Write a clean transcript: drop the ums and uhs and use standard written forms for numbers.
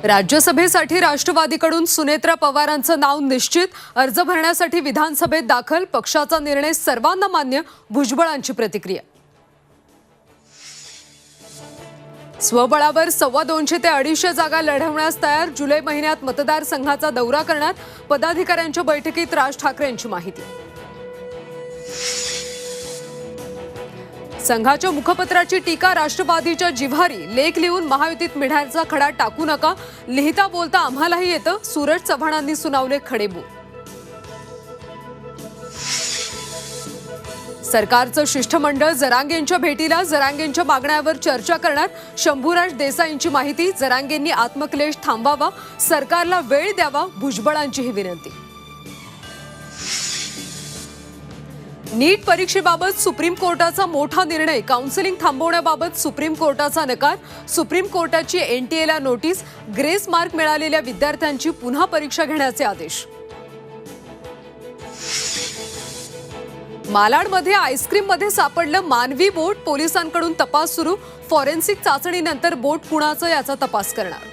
राज्यसभेसाठी राष्ट्रवादीकडून सुनेत्रा पवारांचं नाव निश्चित। अर्ज भरण्यासाठी विधानसभेत दाखल। पक्षाचा निर्णय सर्वांना मान्य। भुजबळांची प्रतिक्रिया। स्वबळावर 250 ते 250 जागा लढवण्यास तयार। जुलै महिन्यात मतदारसंघाचा दौरा करणार। पदाधिकाऱ्यांच्या बैठकीत राज ठाकरेंची माहिती। संघाच्या मुखपत्राची टीका। राष्ट्रवादीच्या जिव्हारी लेख लिहून महायुतीत मिढाचा खडा टाकू नका। लिहिता बोलता आम्हालाही येतं। सूरज चव्हाणांनी सुनावले खडेबोल। सरकारचं शिष्टमंडळ जरांगेंच्या भेटीला। जरांगेंच्या मागण्यांवर चर्चा करणार। शंभूराज देसाईंची माहिती। जरांगेंनी आत्मक्लेश थांबवावा। सरकारला वेळ द्यावा। भुजबळांची ही विनंती। नीट परीक्षेबाबत सुप्रीम कोर्टाचा मोठा निर्णय। काउन्सिलिंग थांबवण्याबाबत सुप्रीम कोर्टाचा नकार। सुप्रीम कोर्टाची एनटीएला नोटीस। ग्रेस मार्क मिळालेल्या विद्यार्थ्यांची पुन्हा परीक्षा घेण्याचे आदेश। मालाडमध्ये आईस्क्रीममध्ये सापडलं मानवी बोट। पोलिसांकडून तपास सुरू। फॉरेन्सिक चाचणीनंतर बोट कुणाचं याचा तपास करणार।